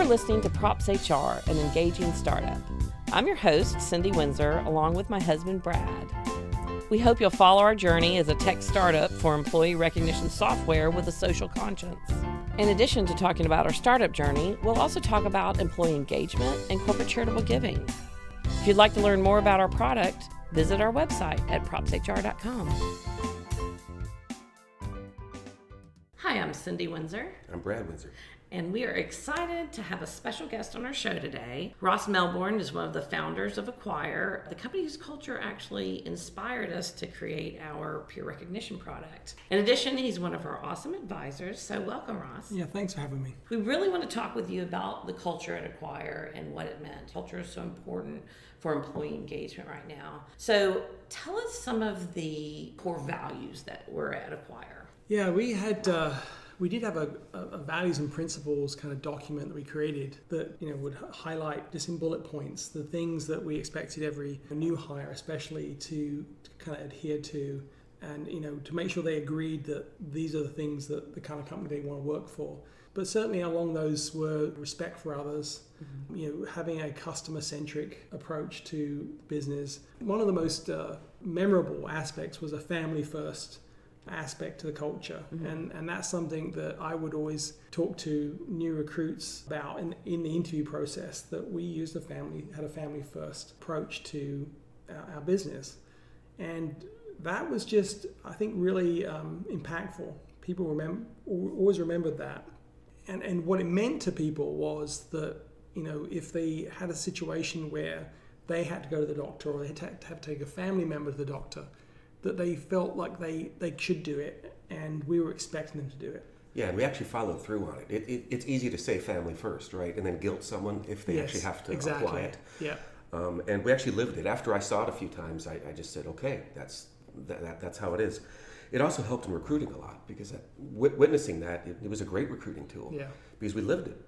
You're listening to propsHR, an engaging startup. I'm your host, Cindy Windsor, along with my husband, Brad. We hope you'll follow our journey as a tech startup for employee recognition software with a social conscience. In addition to talking about our startup journey, we'll also talk about employee engagement and corporate charitable giving. If you'd like to learn more about our product, visit our website at propshr.com. Hi, I'm Cindy Windsor. I'm Brad Windsor. And we are excited to have a special guest on our show today. Ross Melbourne is one of the founders of Aquire, the company whose culture actually inspired us to create our peer recognition product. In addition, he's one of our awesome advisors, so welcome, Ross. Yeah, thanks for having me. We really want to talk with you about the culture at Aquire and what it meant. Culture is so important for employee engagement right now. So tell us some of the core values that were at Aquire. Yeah, we did have a values and principles kind of document that we created that would highlight just in bullet points the things that we expected every new hire especially to kind of adhere to, and to make sure they agreed that these are the things that the kind of company they want to work for. But certainly along those were respect for others, having a customer-centric approach to business. One of the most memorable aspects was a family-first aspect to the culture, and that's something that I would always talk to new recruits about in the interview process, that we had a family first approach to our business, and that was just, I think, really impactful. People always remembered that, and what it meant to people was that if they had a situation where they had to go to the doctor or they had to have to take a family member to the doctor, that they felt like they should do it, and we were expecting them to do it. Yeah, and we actually followed through on it. It's easy to say family first, right? And then guilt someone if they actually have to apply it. Yeah. And we actually lived it. After I saw it a few times, I just said, okay, that's how it is. It also helped in recruiting a lot, because witnessing that, it was a great recruiting tool. Yeah. Because we lived it.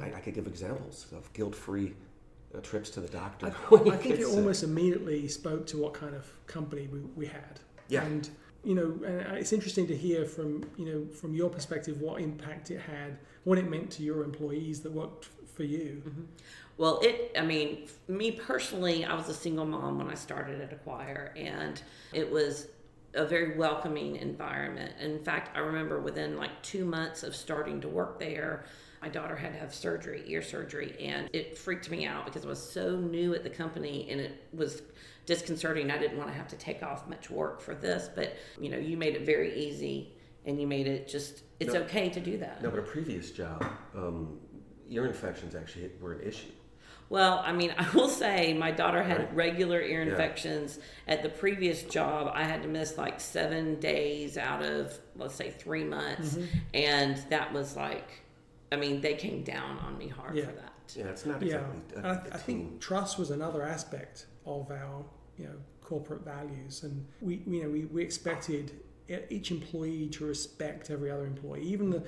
I could give examples of guilt-free trips to the doctor. I think it almost immediately spoke to what kind of company we had. Yeah. And it's interesting to hear from your perspective what impact it had, what it meant to your employees that worked for you. Mm-hmm. Well, me personally, I was a single mom when I started at Aquire, and it was a very welcoming environment. In fact, I remember within 2 months of starting to work there, my daughter had to have ear surgery, and it freaked me out because I was so new at the company, and it was disconcerting. I didn't want to have to take off much work for this, but you made it very easy, and you made it okay to do that. No, but a previous job, ear infections actually were an issue. Well, I will say my daughter had regular ear infections. At the previous job, I had to miss 7 days out of, let's say, 3 months, and that was they came down on me hard for that. Yeah, it's not exactly I think trust was another aspect of our corporate values, and we expected each employee to respect every other employee. Even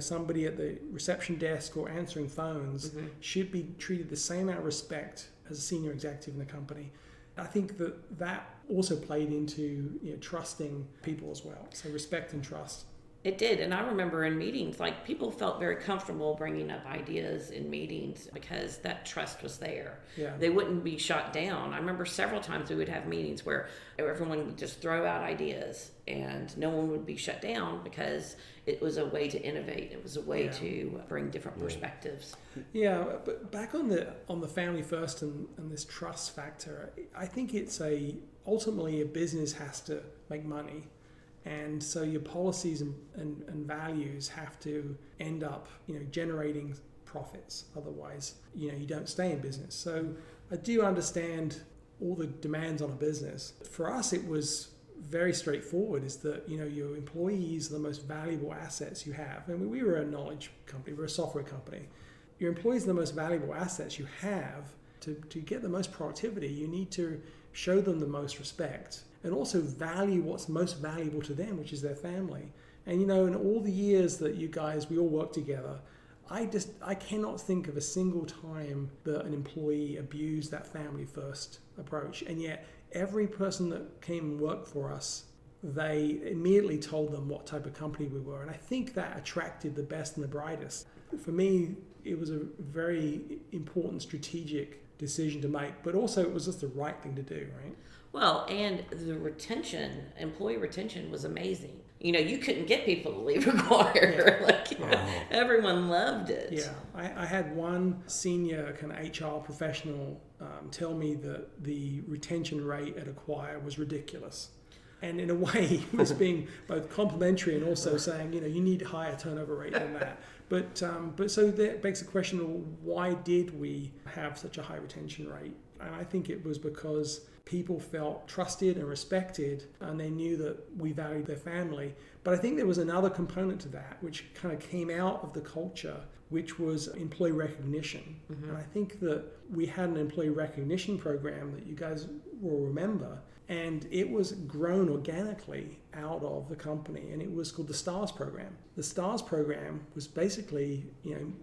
somebody at the reception desk or answering phones should be treated the same amount of respect as a senior executive in the company. I think that also played into trusting people as well. So respect and trust. It did, and I remember in meetings, people felt very comfortable bringing up ideas in meetings because that trust was there. Yeah. They wouldn't be shot down. I remember several times we would have meetings where everyone would just throw out ideas, and no one would be shut down because it was a way to innovate. It was a way to bring different perspectives. Yeah, but back on the family first and this trust factor, I think it's ultimately a business has to make money. And so your policies and values have to end up, generating profits. Otherwise, you don't stay in business. So I do understand all the demands on a business. For us, it was very straightforward, is that, your employees are the most valuable assets you have. And we were a knowledge company, we're a software company. Your employees are the most valuable assets you have. To get the most productivity, you need to show them the most respect, and also value what's most valuable to them, which is their family. And in all the years that we all work together, I cannot think of a single time that an employee abused that family first approach. And yet every person that came and worked for us, they immediately told them what type of company we were. And I think that attracted the best and the brightest. For me, it was a very important strategic decision to make, but also it was just the right thing to do, right? Well, and the employee retention was amazing. You couldn't get people to leave Aquire. Everyone loved it. Yeah, I had one senior kind of HR professional tell me that the retention rate at Aquire was ridiculous. And in a way, he was being both complimentary and also saying, you need a higher turnover rate than that. But so that begs the question, well, why did we have such a high retention rate? And I think it was because people felt trusted and respected, and they knew that we valued their family. But I think there was another component to that, which kind of came out of the culture, which was employee recognition. Mm-hmm. And I think that we had an employee recognition program that you guys will remember, and it was grown organically out of the company, and it was called the STARS program. The STARS program was basically,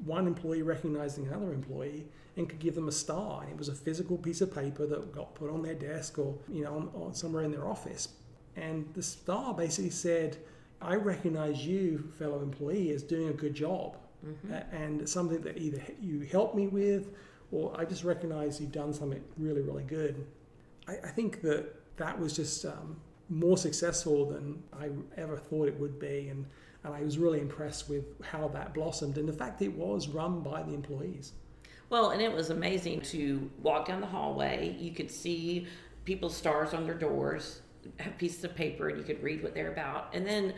one employee recognizing another employee and could give them a star. And it was a physical piece of paper that got put on their desk or, on somewhere in their office. And the star basically said, I recognize you, fellow employee, as doing a good job. Mm-hmm. And something that either you helped me with, or I just recognize you've done something really, really good. I think that was just more successful than I ever thought it would be. And I was really impressed with how that blossomed. And the fact it was run by the employees. Well, and it was amazing to walk down the hallway. You could see people's stars on their doors, have pieces of paper, and you could read what they're about. And then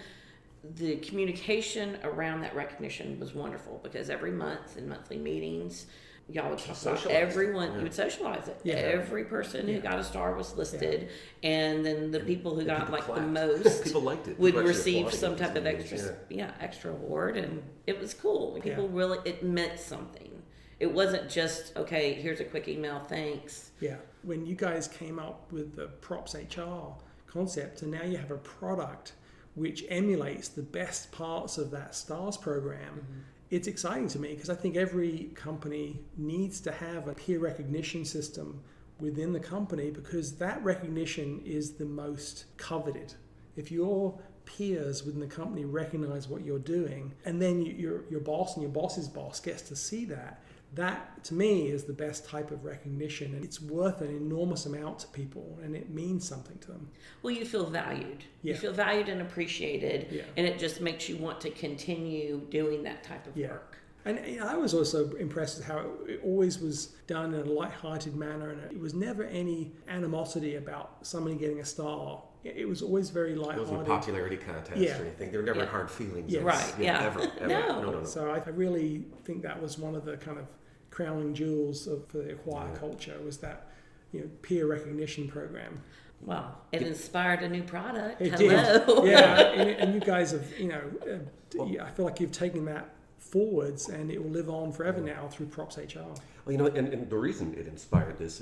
the communication around that recognition was wonderful, because every month in monthly meetings, y'all would talk about everyone. Yeah. You would socialize it. Yeah. Every person who got a star was listed, and then the people who got the most people liked it. would receive some type of extra award, and it was cool. People really, it meant something. It wasn't just, okay, here's a quick email, thanks. Yeah. When you guys came up with the propsHR concept, and now you have a product which emulates the best parts of that STARS program, mm-hmm. It's exciting to me, because I think every company needs to have a peer recognition system within the company, because that recognition is the most coveted. If your peers within the company recognize what you're doing, and then your boss and your boss's boss gets to see that, that to me is the best type of recognition, and it's worth an enormous amount to people, and it means something to them. Well, you feel valued. You feel valued and appreciated, and it just makes you want to continue doing that type of work. And I was also impressed with how it always was done in a light-hearted manner, and it was never any animosity about somebody getting a star. It was always very light-hearted. There wasn't a popularity contest or anything. There were never hard feelings. Yeah. Right. Ever. No. So I really think that was one of the kind of crowning jewels for the Aquire culture, was that peer recognition program. Well, it inspired a new product. It Hello. did. Yeah, and you guys have, I feel like you've taken that forwards, and it will live on forever now through propsHR. Well, and the reason it inspired this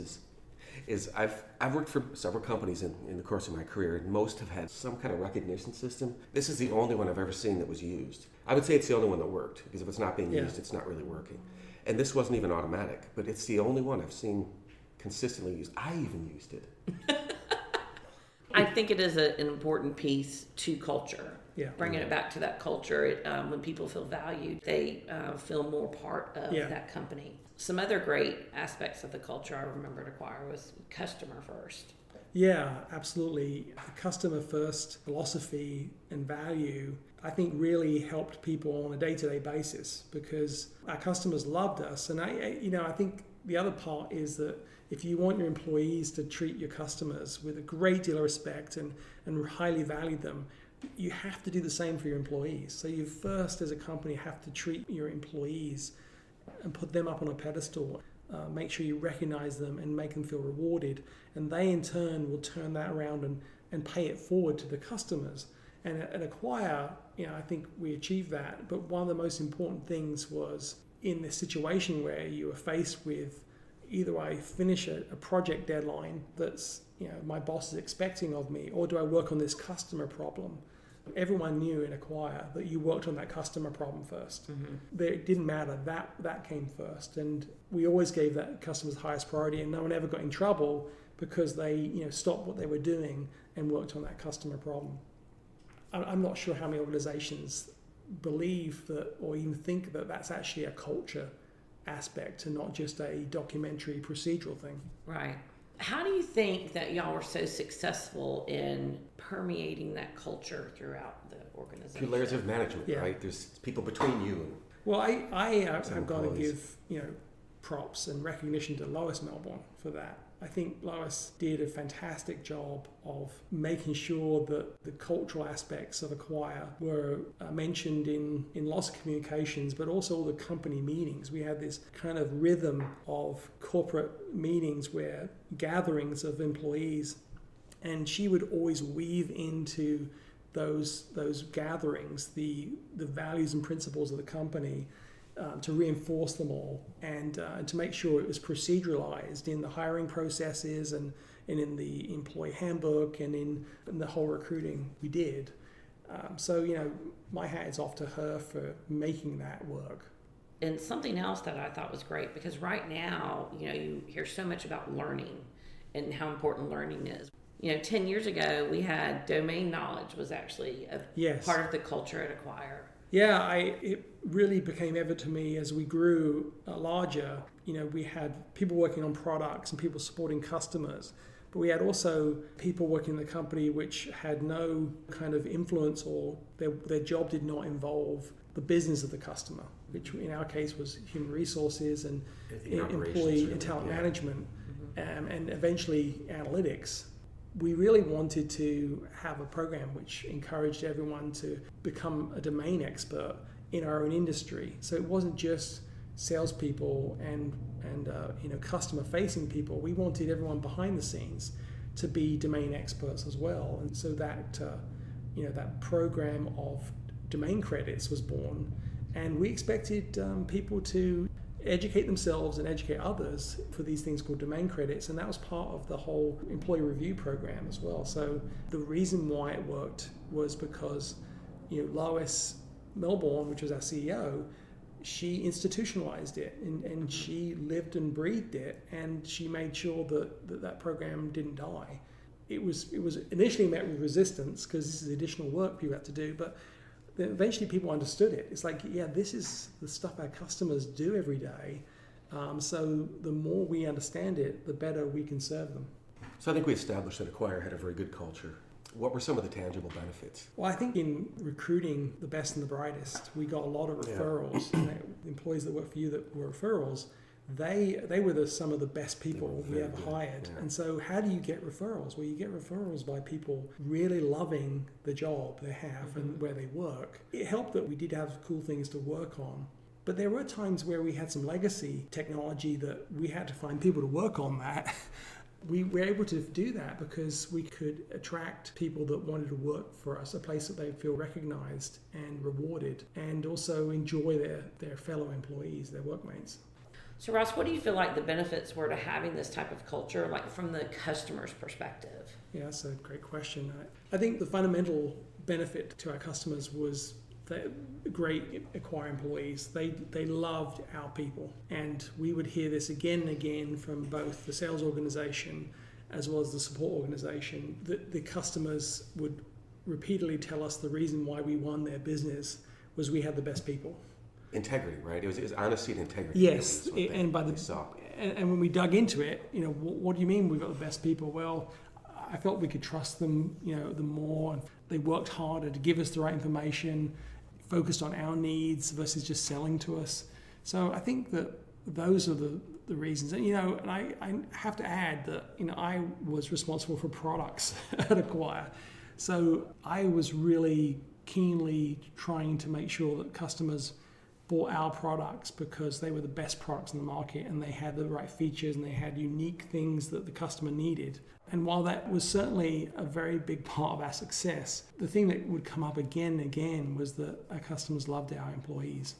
is I've worked for several companies in the course of my career, and most have had some kind of recognition system. This is the only one I've ever seen that was used. I would say it's the only one that worked, because if it's not being used, it's not really working. And this wasn't even automatic, but it's the only one I've seen consistently used. I even used it. I think it is an important piece to culture. Yeah. Bringing it back to that culture, when people feel valued, they feel more part of that company. Some other great aspects of the culture I remember at Aquire was customer first. Yeah, absolutely. The customer first philosophy and value, I think, really helped people on a day-to-day basis, because our customers loved us. And I think the other part is that if you want your employees to treat your customers with a great deal of respect and highly value them, you have to do the same for your employees. So you first, as a company, have to treat your employees and put them up on a pedestal. Make sure you recognize them and make them feel rewarded. And they, in turn, will turn that around and pay it forward to the customers. And at Aquire, I think we achieved that. But one of the most important things was, in this situation where you were faced with, either I finish a project deadline that's my boss is expecting of me, or do I work on this customer problem? Everyone knew in Aquire that you worked on that customer problem first. Mm-hmm. It didn't matter, that came first, and we always gave that customer's highest priority, and no one ever got in trouble because they stopped what they were doing and worked on that customer problem. I'm not sure how many organizations believe that or even think that that's actually a culture aspect and not just a documentary procedural thing. Right. How do you think that y'all were so successful in permeating that culture throughout the organization? 2 layers of management, right? There's people between you and well, I've got to give props and recognition to Lois Melbourne for that. I think Lois did a fantastic job of making sure that the cultural aspects of Aquire were mentioned in lots of communications, but also all the company meetings. We had this kind of rhythm of corporate meetings where gatherings of employees, and she would always weave into those gatherings the values and principles of the company, to reinforce them all and to make sure it was proceduralized in the hiring processes and in the employee handbook and in the whole recruiting we did. So my hat is off to her for making that work. And something else that I thought was great, because right now, you hear so much about learning and how important learning is. 10 years ago, we had domain knowledge was actually a part of the culture at Aquire. Yeah, it really became evident to me as we grew larger. We had people working on products and people supporting customers, but we had also people working in the company which had no kind of influence or their job did not involve the business of the customer, which in our case was human resources and employee and talent management, and eventually analytics. We really wanted to have a program which encouraged everyone to become a domain expert in our own industry. So it wasn't just salespeople and customer-facing people. We wanted everyone behind the scenes to be domain experts as well. And so that that program of domain credits was born, and we expected people to educate themselves and educate others for these things called domain credits, and that was part of the whole employee review program as well. So the reason why it worked was because Lois Melbourne, which was our CEO, she institutionalized it and she lived and breathed it, and she made sure that program didn't die. It was initially met with resistance because this is additional work people had to do, but then eventually people understood it. It's like, this is the stuff our customers do every day. So the more we understand it, the better we can serve them. So I think we established that Aquire had a very good culture. What were some of the tangible benefits? Well, I think in recruiting the best and the brightest, we got a lot of referrals. The employees that work for you that were referrals, they were some of the best people we ever hired. Yeah. And so how do you get referrals? Well, you get referrals by people really loving the job they have and where they work. It helped that we did have cool things to work on. But there were times where we had some legacy technology that we had to find people to work on that. We were able to do that because we could attract people that wanted to work for us, a place that they feel recognized and rewarded, and also enjoy their fellow employees, their workmates. So Ross, what do you feel like the benefits were to having this type of culture, like from the customer's perspective? Yeah, that's a great question. I think the fundamental benefit to our customers was the great Aquire employees. They loved our people, and we would hear this again and again from both the sales organization as well as the support organization, that the customers would repeatedly tell us the reason why we won their business was we had the best people. Integrity, right? It was honesty and integrity. Yes, really, and by the saw. And when we dug into it, what do you mean we've got the best people? Well, I felt we could trust them, the more they worked harder to give us the right information, focused on our needs versus just selling to us. So I think that those are the reasons. And, and I have to add that, I was responsible for products at Aquire. So I was really keenly trying to make sure that customers bought our products because they were the best products in the market and they had the right features and they had unique things that the customer needed. And while that was certainly a very big part of our success, the thing that would come up again and again was that our customers loved our employees.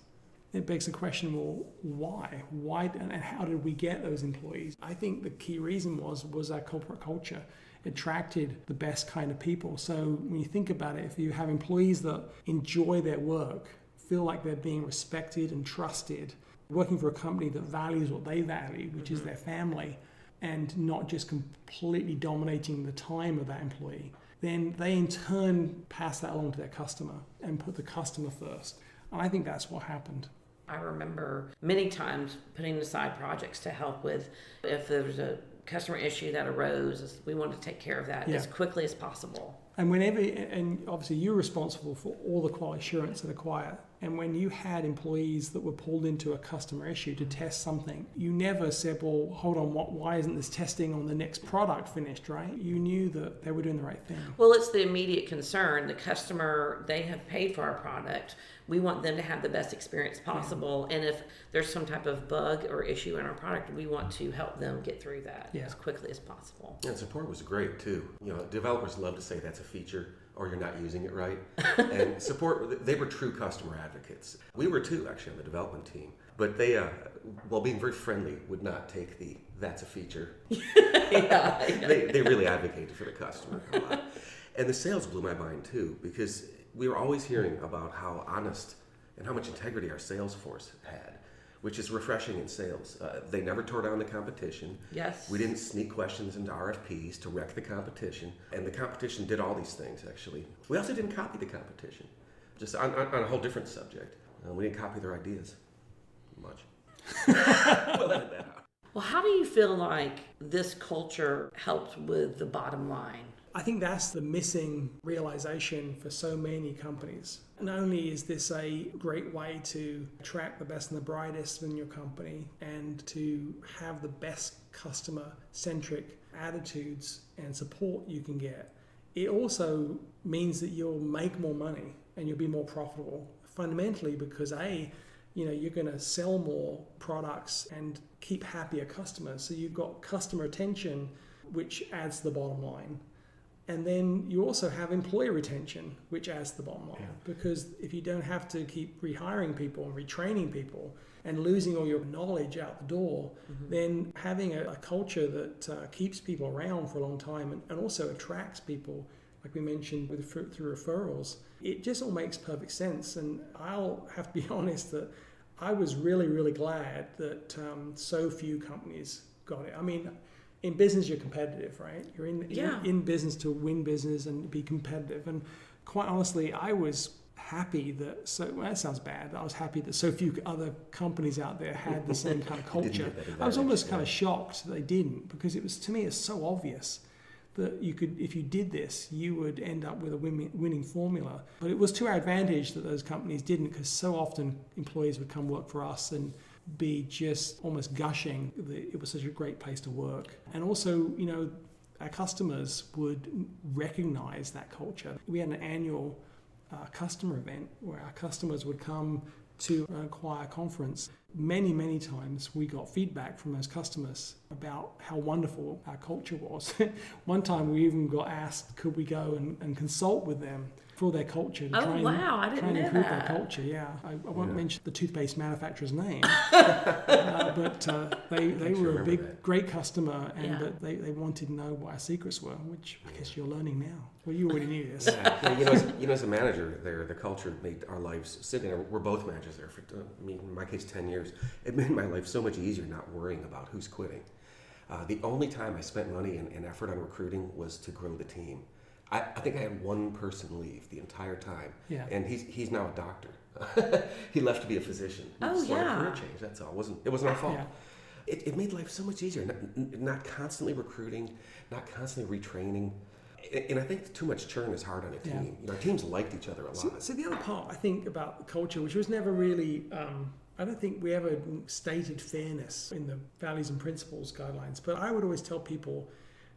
It begs the question, well, why? Why and how did we get those employees? I think the key reason was our corporate culture. It attracted the best kind of people. So when you think about it, if you have employees that enjoy their work, feel like they're being respected and trusted, working for a company that values what they value, which is their family, and not just completely dominating the time of that employee, then they in turn pass that along to their customer and put the customer first. And I think that's what happened. I remember many times putting aside projects to help with if there was a customer issue that arose, we wanted to take care of that as quickly as possible. And obviously you're responsible for all the quality assurance at Aquire. And when you had employees that were pulled into a customer issue to test something, you never said, well, hold on, why isn't this testing on the next product finished, right? You knew that they were doing the right thing. Well, it's the immediate concern. The customer, they have paid for our product. We want them to have the best experience possible. And if there's some type of bug or issue in our product, we want to help them get through that as quickly as possible. And support was great too. Developers love to say that's a feature or you're not using it right. And support, they were true customer advocates. We were too, actually, on the development team. But they, while being very friendly, would not take that's a feature. They really advocated for the customer a lot. And the sales blew my mind too, because we were always hearing about how honest and how much integrity our sales force had, which is refreshing in sales. They never tore down the competition. Yes. We didn't sneak questions into RFPs to wreck the competition. And the competition did all these things, actually. We also didn't copy the competition, just on a whole different subject. We didn't copy their ideas much. We'll edit that out. Well, how do you feel like this culture helped with the bottom line? I think that's the missing realization for so many companies. Not only is this a great way to attract the best and the brightest in your company and to have the best customer-centric attitudes and support you can get, it also means that you'll make more money and you'll be more profitable. Fundamentally, because you're going to sell more products and keep happier customers. So you've got customer retention, which adds to the bottom line. And then you also have employee retention, which adds to the bottom line. Because if you don't have to keep rehiring people and retraining people and losing all your knowledge out the door, then having a culture that keeps people around for a long time and also attracts people, like we mentioned through referrals, it just all makes perfect sense. And I'll have to be honest that I was really, really glad that so few companies got it. I mean, in business, you're competitive, right? You're in business to win business and be competitive. And quite honestly, I was happy that that sounds bad. I was happy that so few other companies out there had the same kind of culture. I was almost kind of shocked that they didn't, because it was, to me, it's so obvious that you could, if you did this, you would end up with a winning formula. But it was to our advantage that those companies didn't, because so often employees would come work for us and be just almost gushing that it was such a great place to work. And also, our customers would recognize that culture. We had an annual customer event where our customers would come to an Aquire conference. Many, many times we got feedback from those customers about how wonderful our culture was. One time we even got asked, could we go and consult with them for their culture to try and improve their culture. I won't mention the toothpaste manufacturer's name, but they were a great customer, and they wanted to know what our secrets were, which I guess you're learning now. Well, you already knew this. As a manager there, the culture made our lives, sitting there, we're both managers there for, in my case, 10 years. It made my life so much easier not worrying about who's quitting. The only time I spent money and effort on recruiting was to grow the team. I think I had one person leave the entire time, and he's now a doctor. He left to be a physician. He just wanted a career change. That's all. It wasn't our fault. It made life so much easier. Not constantly recruiting, not constantly retraining, and I think too much churn is hard on a team. Our teams liked each other a lot. So the other part I think about the culture, which was never really, I don't think we ever stated fairness in the values and principles guidelines. But I would always tell people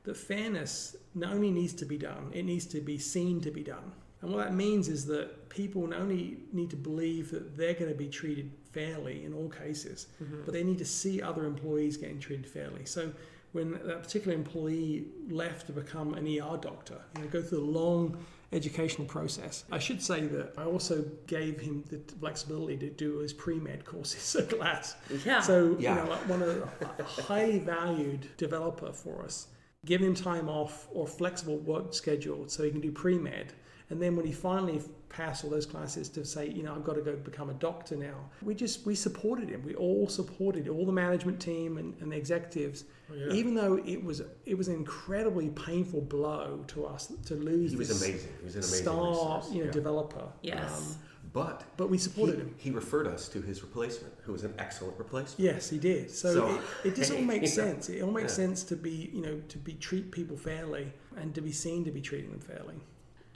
that fairness not only needs to be done, it needs to be seen to be done. And what that means is that people not only need to believe that they're going to be treated fairly in all cases, but they need to see other employees getting treated fairly. So when that particular employee left to become an ER doctor, go through the long educational process. I should say that I also gave him the flexibility to do his pre-med courses at class. So one of the highly valued developer for us, give him time off or flexible work schedule so he can do pre-med. And then when he finally passed all those classes to say, I've got to go become a doctor now, we supported him. We all supported all the management team and the executives, even though it was an incredibly painful blow to us to lose. He was amazing. He was an amazing star, resource. developer. Yes. But we supported him. He referred us to his replacement, who was an excellent replacement. Yes, he did. So it just all makes sense. It all makes sense to be, treat people fairly and to be seen to be treating them fairly.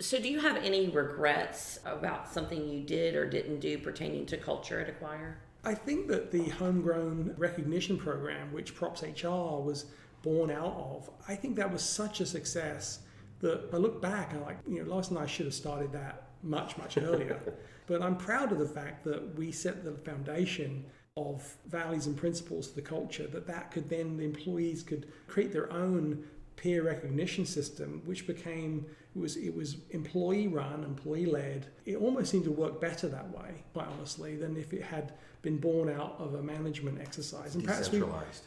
So do you have any regrets about something you did or didn't do pertaining to culture at Aquire? I think that the homegrown recognition program, which propsHR was born out of, I think that was such a success that I look back and Lois and I should have started that much, much earlier. But I'm proud of the fact that we set the foundation of values and principles for the culture, that could then, the employees could create their own peer recognition system, which it was employee run, employee led. It almost seemed to work better that way, quite honestly, than if it had been born out of a management exercise. And perhaps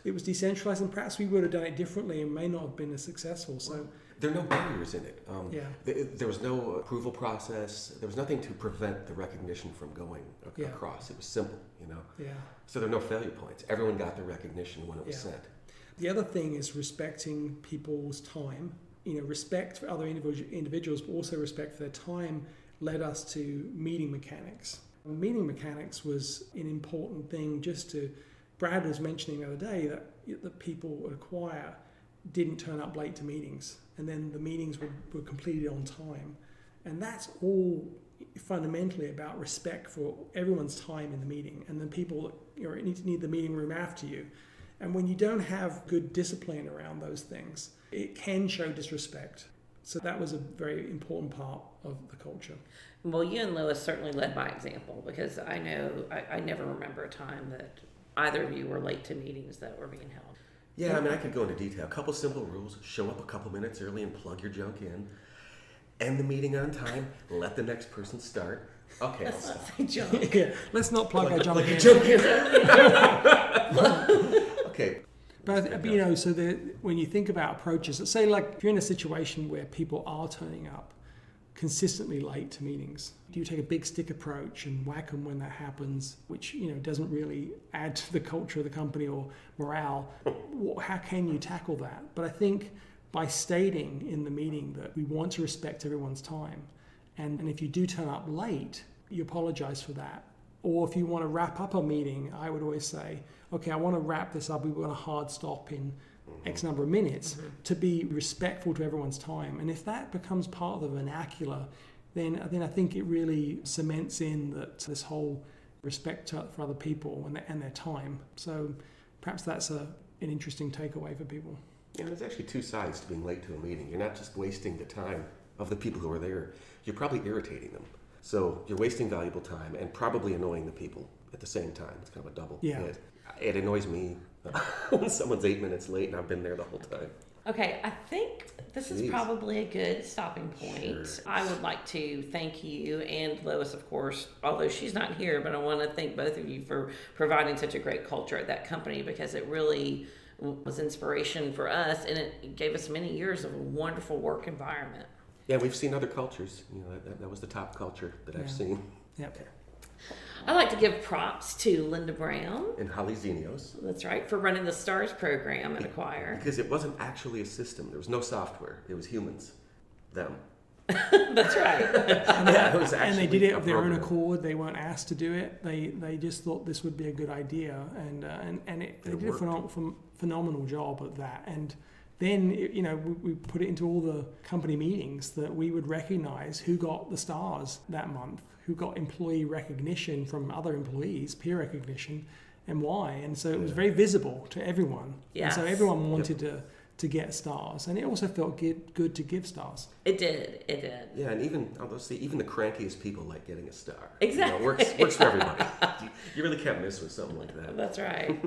it was decentralized, and perhaps we would have done it differently and may not have been as successful. So there are no barriers in it. There was no approval process. There was nothing to prevent the recognition from going across. It was simple, So there are no failure points. Everyone got the recognition when it was sent. The other thing is respecting people's time. Respect for other individuals, but also respect for their time led us to meeting mechanics. Meeting mechanics was an important thing. Brad was mentioning the other day that people at Aquire didn't turn up late to meetings, and then the meetings were completed on time. And that's all fundamentally about respect for everyone's time in the meeting, and then people that need the meeting room after you. And when you don't have good discipline around those things, it can show disrespect. So that was a very important part of the culture. Well, you and Lois certainly led by example, because I know I never remember a time that either of you were late to meetings that were being held. Yeah, I could go into detail. A couple simple rules: show up a couple minutes early and plug your junk in. End the meeting on time. Let the next person start. Okay, I'll stop. Junk. Let's not plug our junk in. Okay. But so when you think about approaches, let's say if you're in a situation where people are turning up consistently late to meetings, do you take a big stick approach and whack them when that happens, which doesn't really add to the culture of the company or morale? How can you tackle that? But I think by stating in the meeting that we want to respect everyone's time, and if you do turn up late, you apologize for that. Or if you want to wrap up a meeting, I would always say, okay, I want to wrap this up. We want a hard stop in X number of minutes to be respectful to everyone's time. And if that becomes part of the vernacular, then I think it really cements in that this whole respect for other people and their time. So perhaps that's an interesting takeaway for people. Yeah, there's actually two sides to being late to a meeting. You're not just wasting the time of the people who are there. You're probably irritating them. So you're wasting valuable time and probably annoying the people at the same time. It's kind of a double hit. It annoys me when someone's 8 minutes late and I've been there the whole time. Okay, I think this is probably a good stopping point. Sure. I would like to thank you and Lois, of course, although she's not here, but I want to thank both of you for providing such a great culture at that company, because it really was inspiration for us, and it gave us many years of a wonderful work environment. Yeah, we've seen other cultures. That was the top culture that I've seen. Yep. I'd like to give props to Linda Brown and Holly Zenios. That's right, for running the STARS program at Aquire. Because it wasn't actually a system. There was no software. It was humans. Them. That's right. And they did it of their own accord. They weren't asked to do it. They just thought this would be a good idea, and they did a phenomenal job at that. And then we put it into all the company meetings that we would recognize who got the stars that month, who got employee recognition from other employees, peer recognition, and why. And so it was very visible to everyone. Yes. And so everyone wanted to get stars, and it also felt good to give stars. It did. Yeah, and even the crankiest people like getting a star. Exactly. Works for everybody. You really can't miss with something like that. That's right.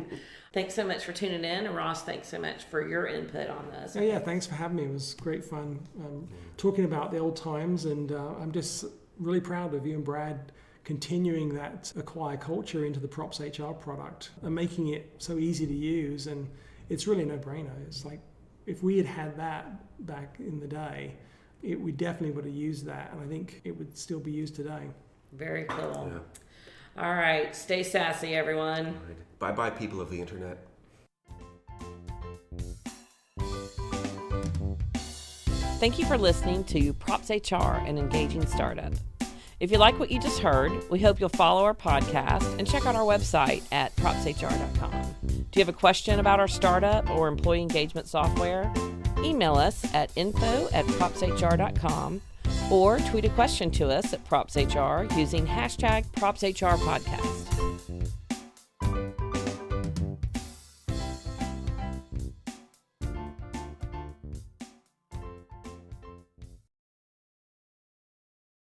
Thanks so much for tuning in, and Ross, thanks so much for your input on this. Yeah, thanks for having me. It was great fun talking about the old times, and I'm just really proud of you and Brad continuing that Aquire culture into the propsHR product and making it so easy to use. And it's really a no-brainer. It's like, if we had that back in the day, we definitely would have used that, and I think it would still be used today. Very cool. Yeah. All right, stay sassy, everyone. Right. Bye-bye, people of the internet. Thank you for listening to propsHR, an engaging startup. If you like what you just heard, we hope you'll follow our podcast and check out our website at propshr.com. Do you have a question about our startup or employee engagement software? Email us at info@propshr.com or tweet a question to us at propsHR using hashtag propsHRpodcast.